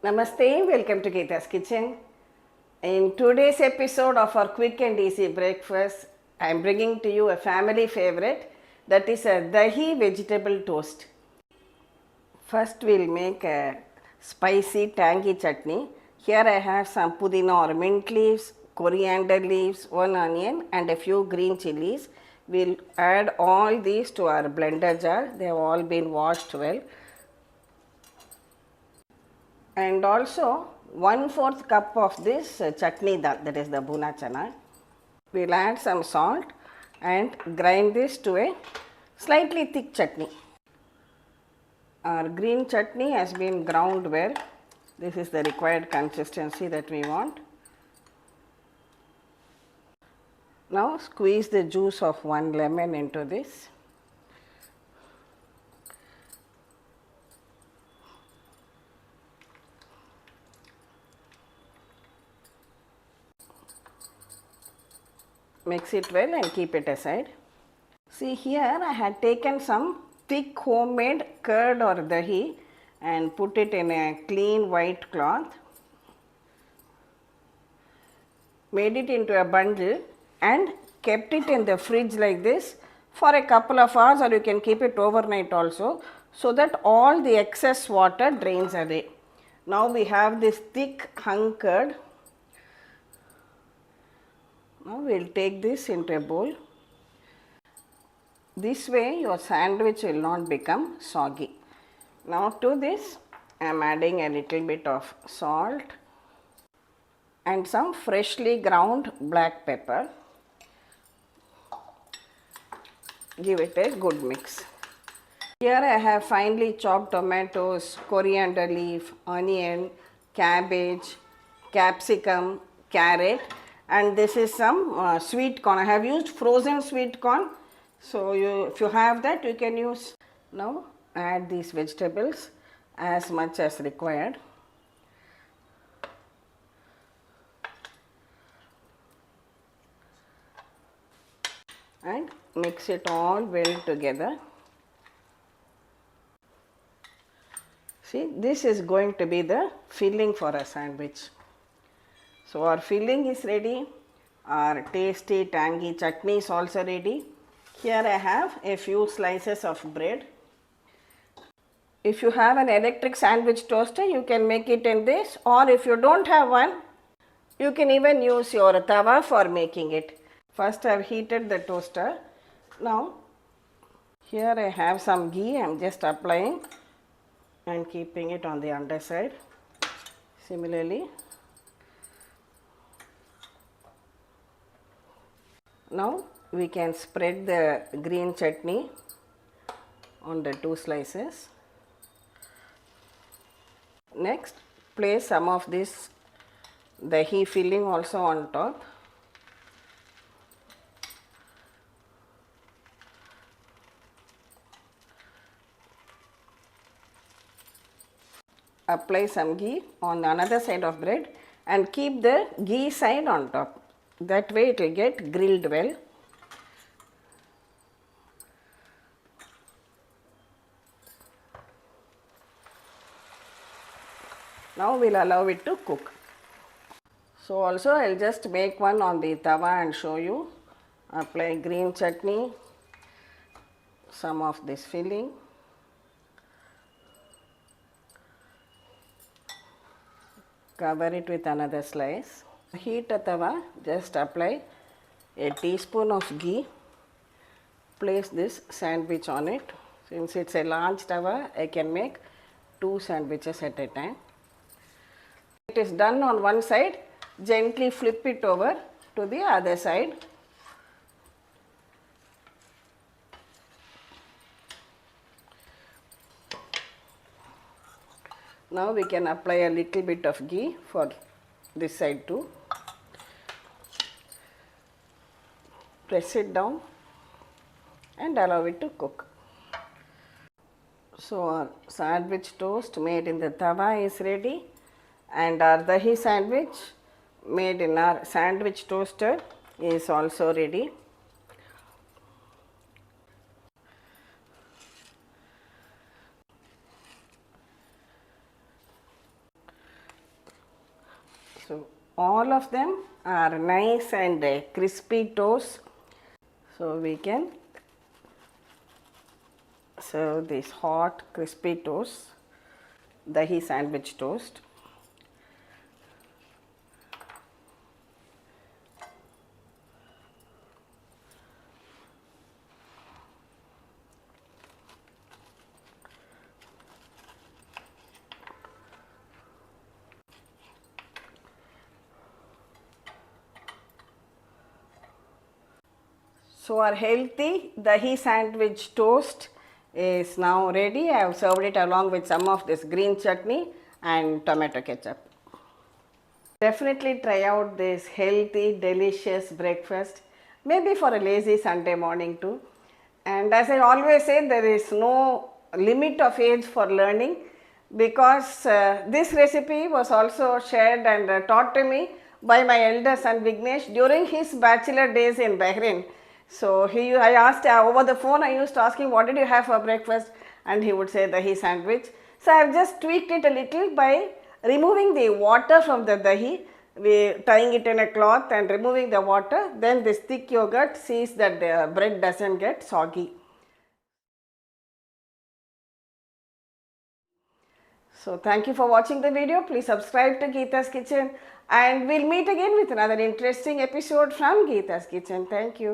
Namaste, welcome to Geeta's Kitchen. In today's episode of our quick and easy breakfast, I am bringing to you a family favorite, that is a Dahi vegetable toast. First we'll make a spicy tangy chutney. Here I have some pudina or mint leaves, coriander leaves, one onion and a few green chillies. We'll add all these to our blender jar. They have all been washed well. And also 1/4 cup of this chutney dal, that is the bhuna chana. We'll add some salt and grind this to a slightly thick chutney. Our green chutney has been ground well. This is the required consistency that we want. Now squeeze the juice of one lemon into this. Mix it well and keep it aside. See, here I had taken some thick homemade curd or dahi and put it in a clean white cloth, made it into a bundle and kept it in the fridge like this for a couple of hours, or you can keep it overnight also, so that all the excess water drains away. Now we have this thick hung curd. Now we will take this into a bowl. This way your sandwich will not become soggy. Now to this I am adding a little bit of salt and some freshly ground black pepper. Give it a good mix. Here I have finely chopped tomatoes, coriander leaf, onion, cabbage, capsicum, carrot, and this is some sweet corn. I have used frozen sweet corn. So if you have that, you can use. Now add these vegetables as much as required. And mix it all well together. See, this is going to be the filling for a sandwich. So our filling is ready. Our tasty tangy chutney is also ready. Here I have a few slices of bread. If you have an electric sandwich toaster, you can make it in this, or if you don't have one, you can even use your tawa for making it. First I have heated the toaster. Now here I have some ghee. I am just applying and keeping it on the underside. Similarly, now we can spread the green chutney on the two slices. Next, place some of this dahi filling also on top. Apply some ghee on another side of bread and keep the ghee side on top. That way it will get grilled well. Now we will allow it to cook. So also I will just make one on the tawa and show you. Apply green chutney, some of this filling. Cover it with another slice. Heat a tawa, just apply a teaspoon of ghee. Place this sandwich on it. Since it's a large tawa, I can make 2 sandwiches at a time. It is done on one side, gently flip it over to the other side. Now we can apply a little bit of ghee for this side too. Press it down and allow it to cook. So our sandwich toast made in the tawa is ready, and our dahi sandwich made in our sandwich toaster is also ready. So all of them are nice and crispy toast. So we can serve this hot crispy toast, dahi sandwich toast. So our healthy dahi sandwich toast is now ready. I have served it along with some of this green chutney and tomato ketchup. Definitely try out this healthy, delicious breakfast, maybe for a lazy Sunday morning too. And as I always say, there is no limit of age for learning, because this recipe was also shared and taught to me by my elder son Vignesh during his bachelor days in Bahrain. So I asked over the phone, I used to ask him, what did you have for breakfast? And he would say dahi sandwich. So I have just tweaked it a little by removing the water from the dahi, tying it in a cloth and removing the water. Then this thick yogurt sees that the bread doesn't get soggy. So thank you for watching the video. Please subscribe to Geeta's Kitchen, and we'll meet again with another interesting episode from Geeta's Kitchen. Thank you.